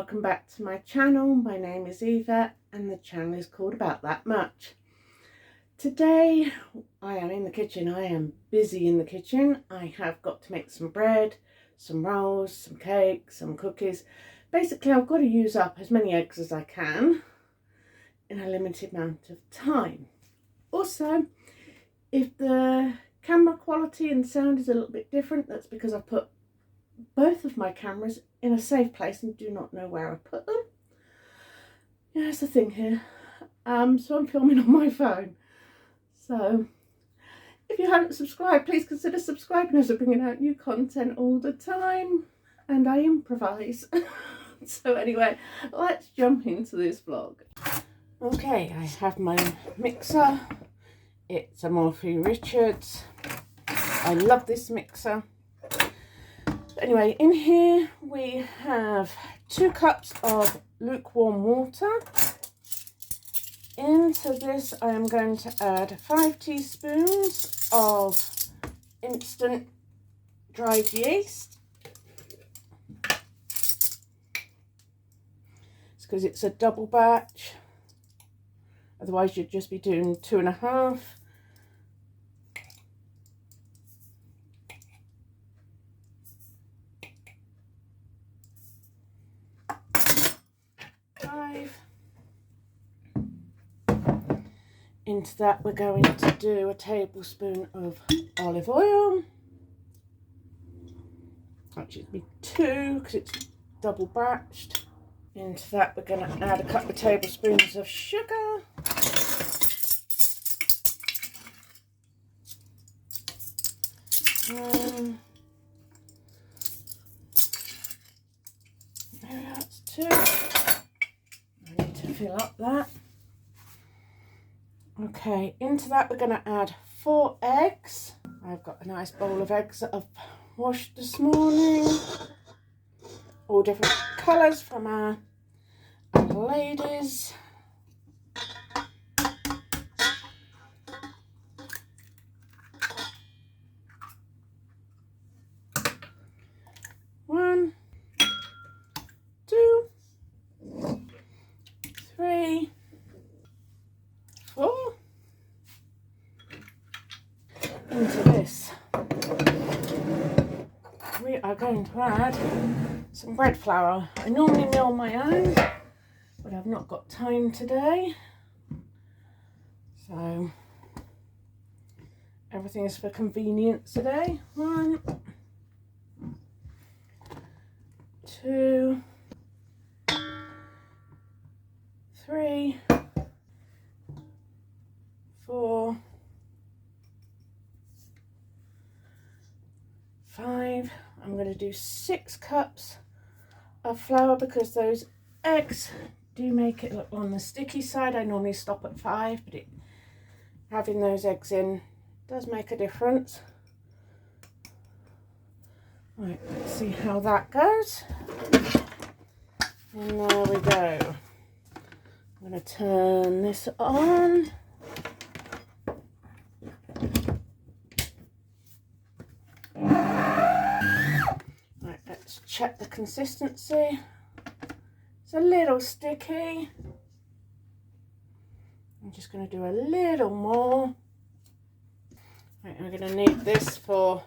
welcome back to my channel. My name is Eva and the channel is called About That Much. Today I am in the kitchen. I am busy in the kitchen. I have got to make some bread, some rolls, some cakes, some cookies. Basically I've got to use up as many eggs as I can in a limited amount of time. Also, if the camera quality and sound is a little bit different, that's because I've put both of my cameras in a safe place and do not know where I put them. Yeah, that's the thing here. So I'm filming on my phone. So if you haven't subscribed, please consider subscribing, as I'm bringing out new content all the time and I improvise. So anyway, let's jump into this vlog. Okay, I have my mixer. It's a Morphy Richards. I love this mixer. Anyway, in here we have 2 cups of lukewarm water. Into this I am going to add 5 teaspoons of instant dried yeast. It's because it's a double batch, otherwise you'd just be doing 2.5. Into that we're going to do a tablespoon of olive oil. Actually it'd be 2 because it's double batched. Into that we're going to add a couple of tablespoons of sugar. There, that's 2. I need to fill up that. Okay, into that we're going to add 4 eggs. I've got a nice bowl of eggs that I've washed this morning. All different colours from our ladies. One, 2, 3, 4. Into this we are going to add some bread flour. I normally mill my own, but I've not got time today, so everything is for convenience today. 1, 2, 3, 4, 5. I'm going to do 6 cups of flour because those eggs do make it look on the sticky side. I normally stop at 5, but having those eggs in does make a difference. Right, let's see how that goes. And there we go. I'm going to turn this on. Right, let's check the consistency. It's a little sticky. I'm just going to do a little more. Right, I'm going to knead this for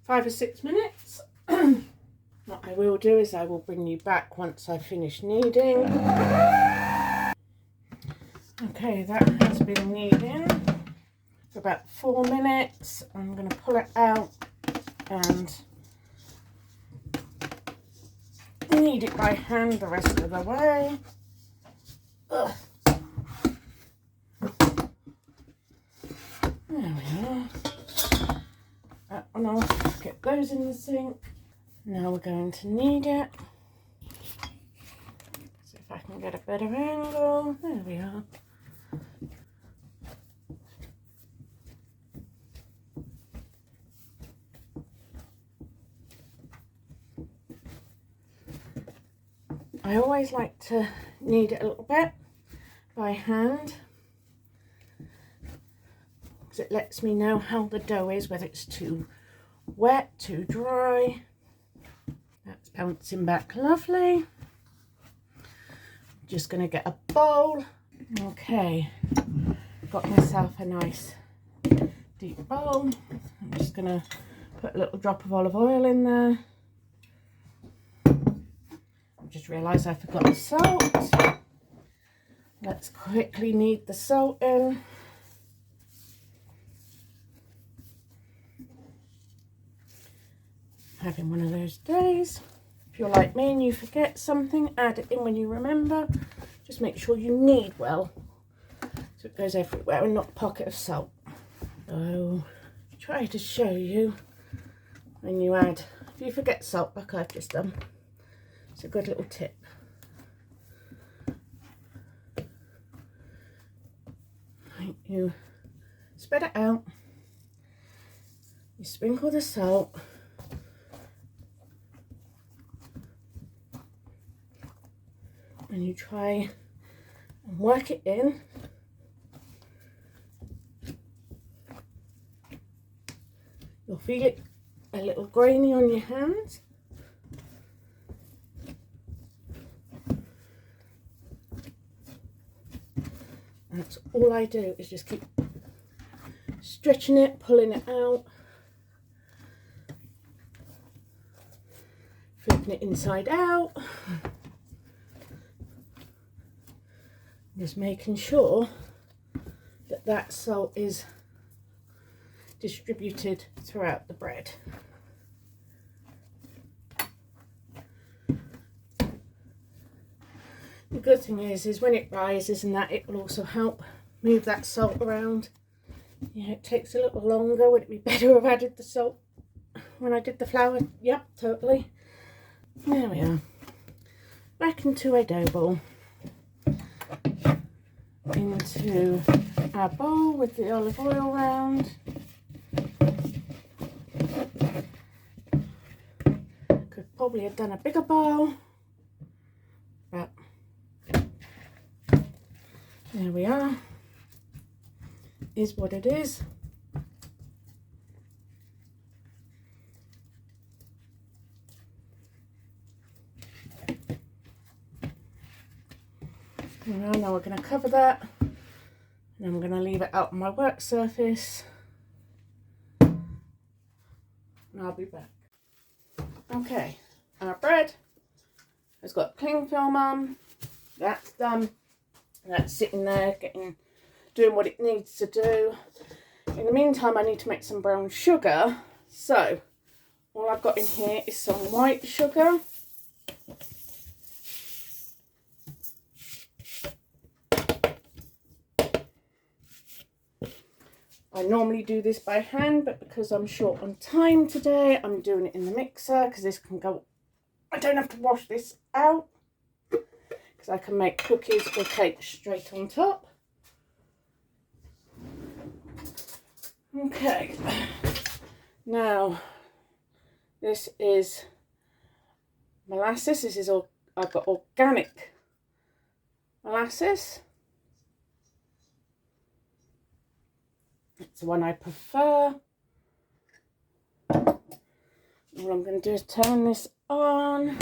5 or 6 minutes. What I will do is I will bring you back once I finish kneading. Okay, that has been kneading for about 4 minutes. I'm going to pull it out and knead it by hand the rest of the way. Ugh. There we are. That one off, get those in the sink. Now we're going to knead it. See if I can get a better angle. There we are. I always like to knead it a little bit by hand because it lets me know how the dough is, whether it's too wet, too dry. That's bouncing back lovely. Just going to get a bowl. Okay, got myself a nice deep bowl. I'm just going to put a little drop of olive oil in there. I just realised I forgot the salt. Let's quickly knead the salt in. Having one of those days. If you're like me and you forget something, add it in when you remember. Just make sure you knead well so it goes everywhere and not a pocket of salt. So try to show you when you add, if you forget salt like I've just done, it's a good little tip. You spread it out, you sprinkle the salt, and you try and work it in. You'll feel it a little grainy on your hands. And that's all I do, is just keep stretching it, pulling it out, flipping it inside out. Just making sure that that salt is distributed throughout the bread. The good thing is when it rises and that, it will also help move that salt around. Yeah, it takes a little longer. Would it be better to have added the salt when I did the flour? Yep, totally. There we are. Back into a dough ball. Into our bowl with the olive oil round. Could probably have done a bigger bowl, but there we are. Is what it is. And now we're going to cover that, and I'm going to leave it out on my work surface, and I'll be back. Okay, our bread has got cling film on. That's done. That's sitting there doing what it needs to do. In the meantime, I need to make some brown sugar. So all I've got in here is some white sugar. I normally do this by hand, but because I'm short on time today, I'm doing it in the mixer, because this can go, I don't have to wash this out, because I can make cookies or cakes straight on top. Okay, now this is molasses. This is all, I've got organic molasses. It's the one I prefer. All I'm going to do is turn this on,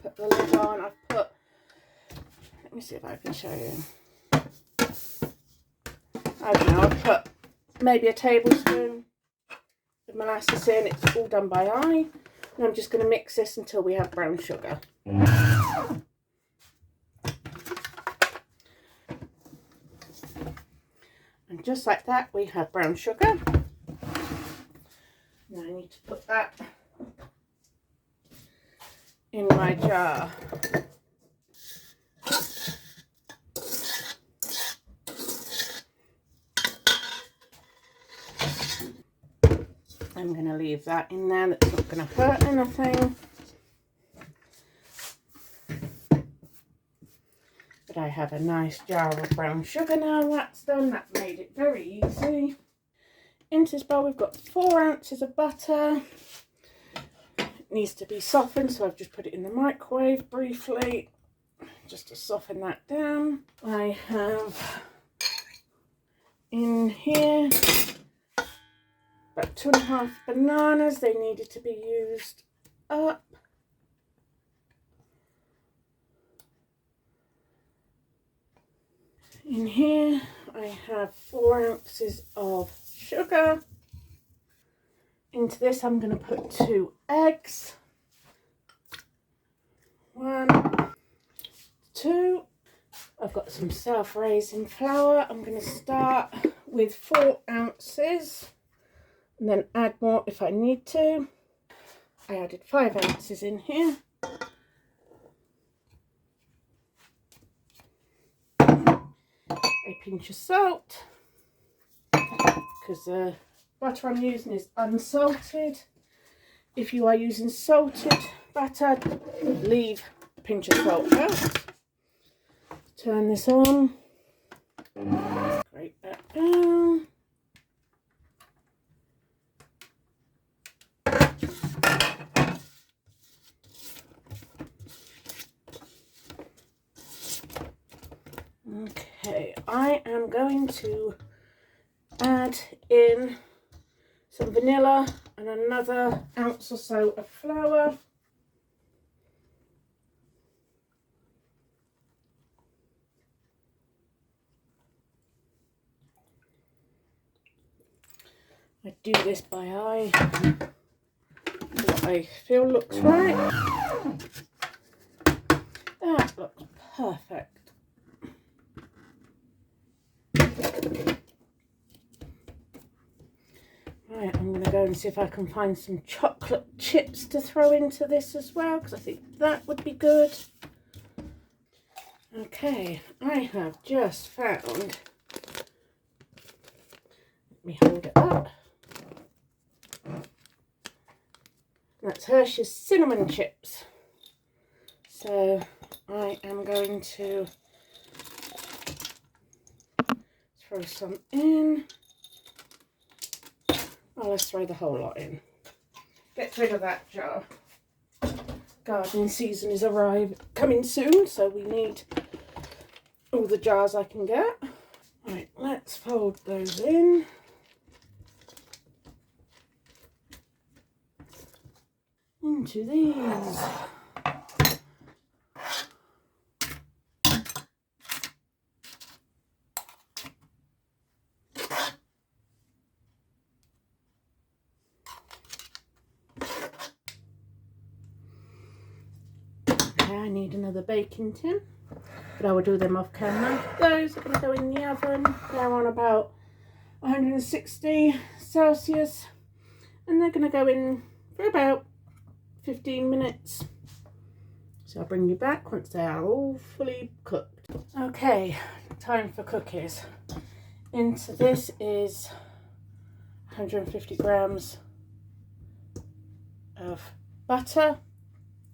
put the lid on. I've put, let me see if I can show you. I don't know, I've put maybe a tablespoon of molasses in. It's all done by eye. And I'm just going to mix this until we have brown sugar. And just like that, we have brown sugar. Now I need to put that in my jar. I'm going to leave that in there. That's not going to hurt anything. But I have a nice jar of brown sugar now. That's done. That made it very easy. Into this bowl we've got 4 ounces of butter. It needs to be softened, so I've just put it in the microwave briefly just to soften that down. I have in here about 2.5 bananas. They needed to be used up. In here I have 4 ounces of sugar. Into this I'm going to put 2 eggs. 1, 2. I've got some self-raising flour. I'm going to start with 4 ounces and then add more if I need to. I added 5 ounces in here. A pinch of salt, because the butter I'm using is unsalted. If you are using salted butter, leave a pinch of salt out. Turn this on, scrape that down. Okay, I am going to add in some vanilla and another ounce or so of flour. I do this by eye, what I feel looks right. That looks perfect. Right, I'm going to go and see if I can find some chocolate chips to throw into this as well, because I think that would be good. Okay, I have just found, let me hold it up, that's Hershey's cinnamon chips. So I am going to throw some in. Oh, let's throw the whole lot in. Get rid of that jar. Gardening season is coming soon, so we need all the jars I can get. Right, let's fold those in. Into these. I need another baking tin, but I will do them off camera. Those are going to go in the oven. They're on about 160 Celsius and they're going to go in for about 15 minutes. So I'll bring you back once they are all fully cooked. Okay, time for cookies. Into this is 150 grams of butter,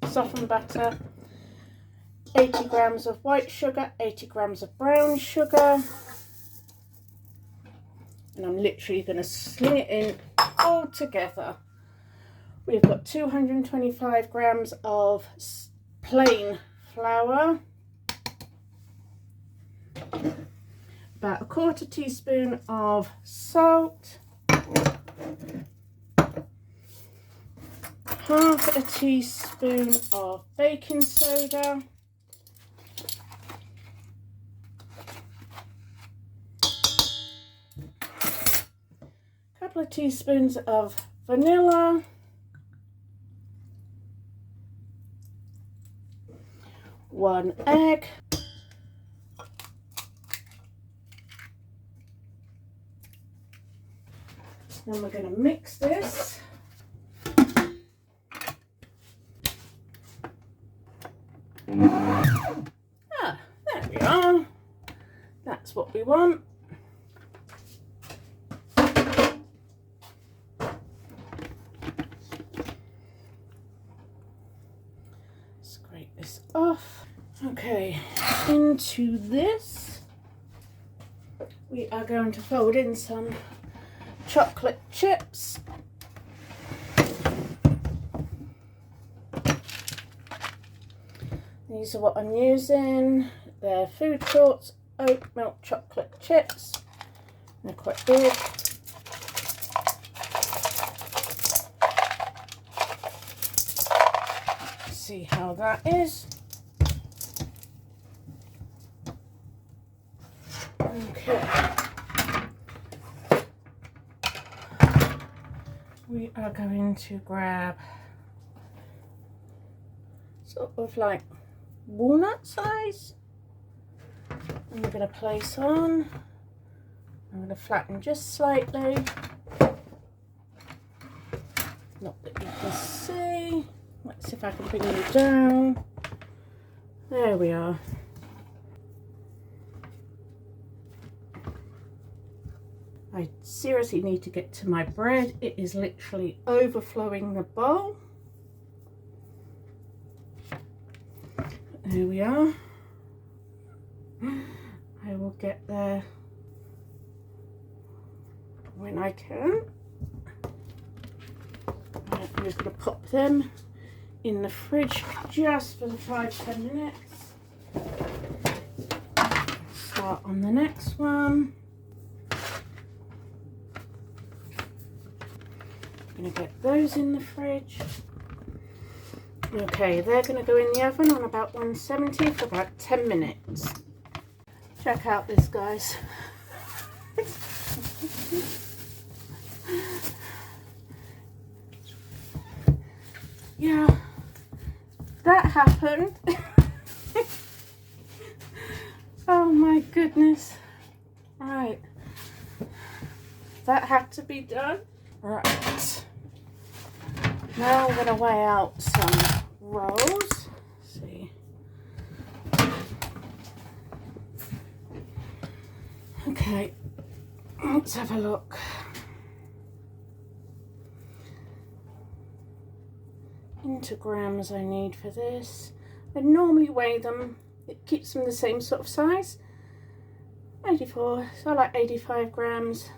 softened butter, 80 grams of white sugar, 80 grams of brown sugar, and I'm literally going to sling it in all together. We've got 225 grams of plain flour, about a 1/4 teaspoon of salt, 1/2 teaspoon of baking soda, a couple of teaspoons of vanilla, one egg, then we're going to mix this. Ah, there we are. That's what we want. Scrape this off. Okay, into this we are going to fold in some chocolate chips. These are what I'm using. They're Food Shorts oat milk chocolate chips. They're quite big. See how that is. Okay. We are going to grab sort of like walnut size. And we're going to place on. I'm going to flatten just slightly. Not that you can see. Let's see if I can bring you down. There we are. I seriously need to get to my bread. It is literally overflowing the bowl. There we are. I will get there when I can. I'm just going to pop them in the fridge just for the 5-10 minutes. Start on the next one. I'm going to get those in the fridge. Okay, they're going to go in the oven on about 170 for about 10 minutes. Check out this, guys. Yeah, that happened. Oh my goodness. Right, that had to be done. Right, now I'm going to weigh out some rolls. Let's see. Okay, let's have a look. Into grams I need for this. I normally weigh them. It keeps them the same sort of size. 84, so I like 85 grams.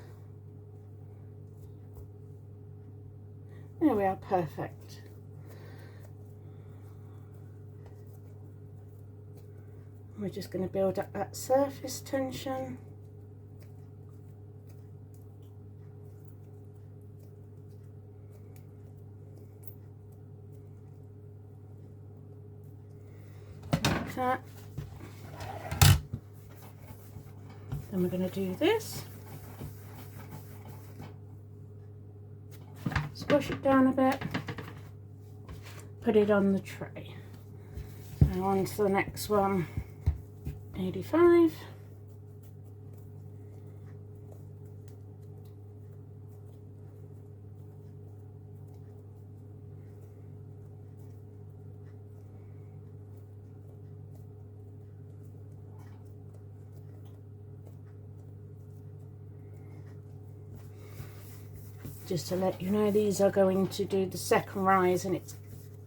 There we are, perfect. We're just going to build up that surface tension. Like that. Then we're going to do this. Squash it down a bit. Put it on the tray. Now on to the next one. 85. Just to let you know, these are going to do the second rise, and it's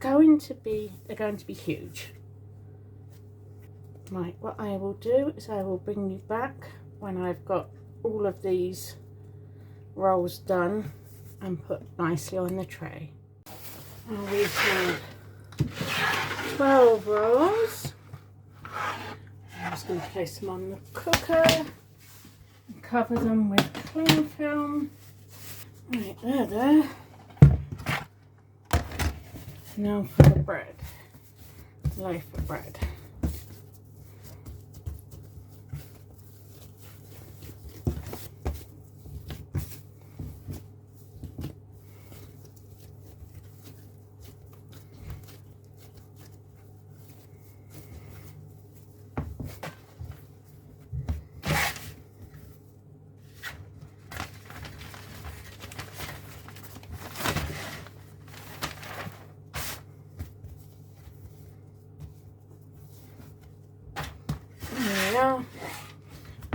going to be, they're going to be huge. Right, what I will do is I will bring you back when I've got all of these rolls done and put nicely on the tray. And we have 12 rolls. I'm just going to place them on the cooker and cover them with cling film. Right, there. Now for the bread, loaf of bread.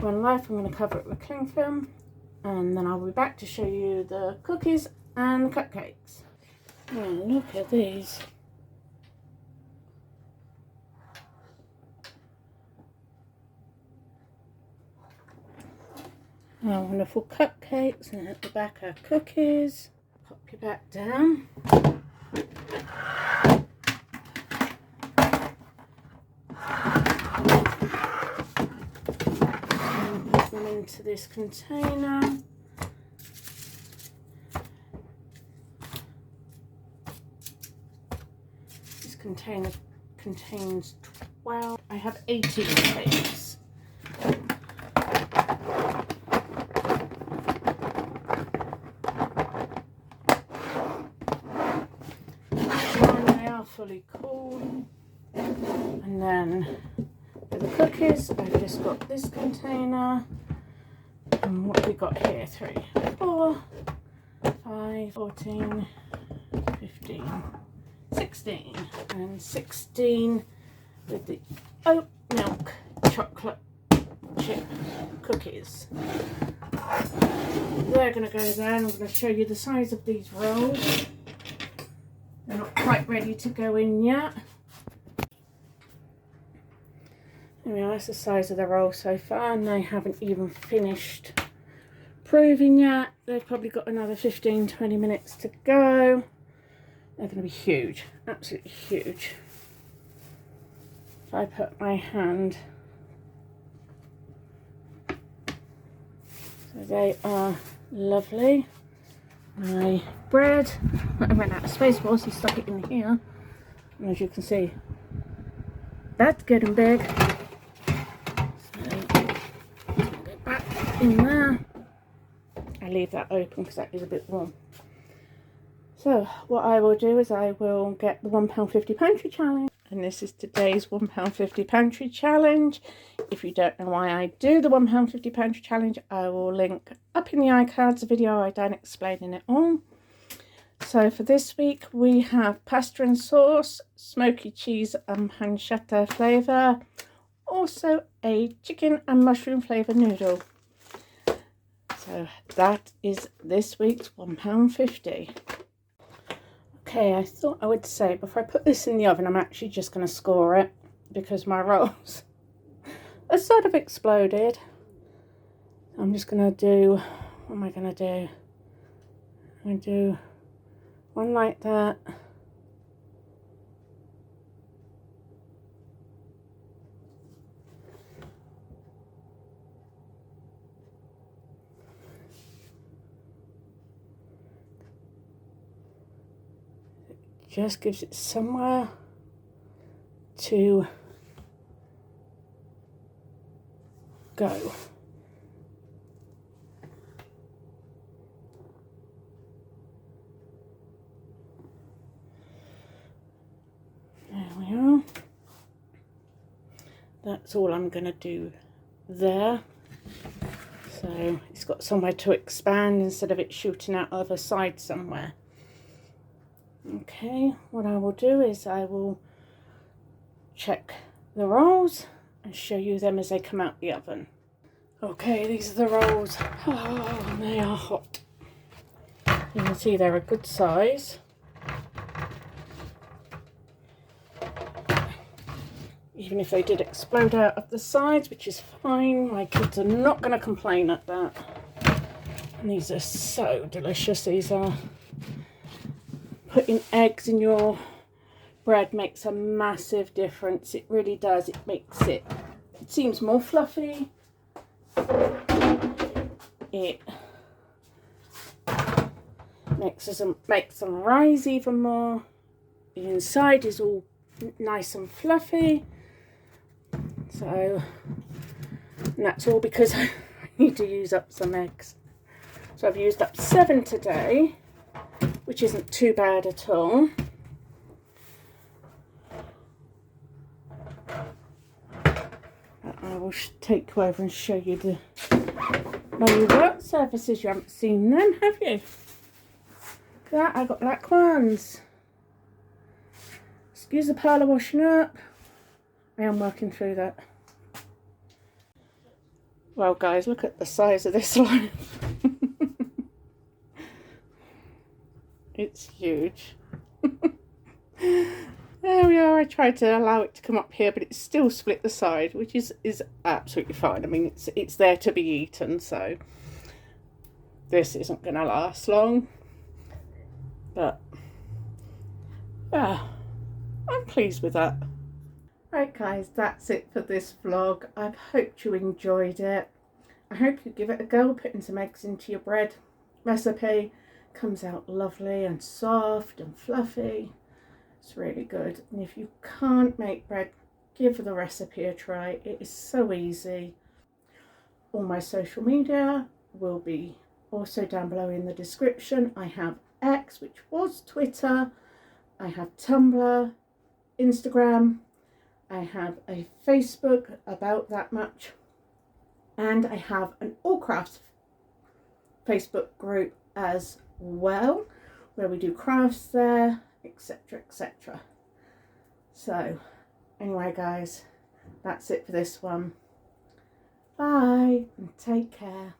One loaf, I'm going to cover it with cling film, and then I'll be back to show you the cookies and the cupcakes. Oh, look at these. Oh, wonderful cupcakes, and at the back are cookies. Pop your back down. Into this container. This container contains 12. I have 18 cakes. really cool. And then for the cookies, I've just got this container. And what we got here? 3, 4, 5, 14, 15, 16. And 16 with the oat milk chocolate chip cookies. They're going to go there, and I'm going to show you the size of these rolls. They're not quite ready to go in yet. Anyway, that's the size of the roll so far, and they haven't even finished proving yet. They've probably got another 15-20 minutes to go. They're going to be huge, absolutely huge. If I put my hand, so they are lovely. My bread, I ran out of space for, so I stuck it in here, and as you can see, that's getting big. So go back in there. I leave that open because that is a bit warm. So what I will do is I will get the £1.50 pantry challenge, and this is today's £1.50 pantry challenge. If you don't know why I do the £1.50 pantry challenge, I will link up in the iCards a video I done explaining it all. So for this week we have pasta and sauce, smoky cheese and pancetta flavour, also a chicken and mushroom flavour noodle. So that is this week's £1.50. Okay, I thought I would say before I put this in the oven, I'm actually just going to score it because my rolls are sort of exploded. I'm just going to do, what am I going to do? I'm going to do one like that. Just gives it somewhere to go. There we are. That's all I'm going to do there. So it's got somewhere to expand instead of it shooting out of a side somewhere. Okay, what I will do is I will check the rolls and show you them as they come out the oven. Okay, these are the rolls. Oh, they are hot. You can see they're a good size. Even if they did explode out of the sides, which is fine, my kids are not going to complain at that. And these are so delicious. These are, putting eggs in your bread makes a massive difference. It really does. It makes it seems more fluffy. It makes them rise even more. The inside is all nice and fluffy. So, and that's all because I need to use up some eggs. So I've used up 7 today, which isn't too bad at all. I will take you over and show you my work surfaces. You haven't seen them, have you? Look at that, I got black ones. Excuse the pile of washing up. I am working through that. Well guys, look at the size of this loaf. It's huge. There we are. I tried to allow it to come up here, but it's still split the side, which is absolutely fine. I mean, it's there to be eaten, so this isn't going to last long. But yeah, I'm pleased with that. Right guys, that's it for this vlog. I hope you enjoyed it. I hope you give it a go, putting some eggs into your bread recipe. Comes out lovely and soft and fluffy. It's really good. And if you can't make bread, give the recipe a try. It is so easy. All my social media will be also down below in the description. I have X, which was Twitter. I have Tumblr, Instagram, I have a Facebook, about that much, and I have an all crafts Facebook group as well, where we do crafts there, etc, etc. So anyway guys, that's it for this one. Bye and take care.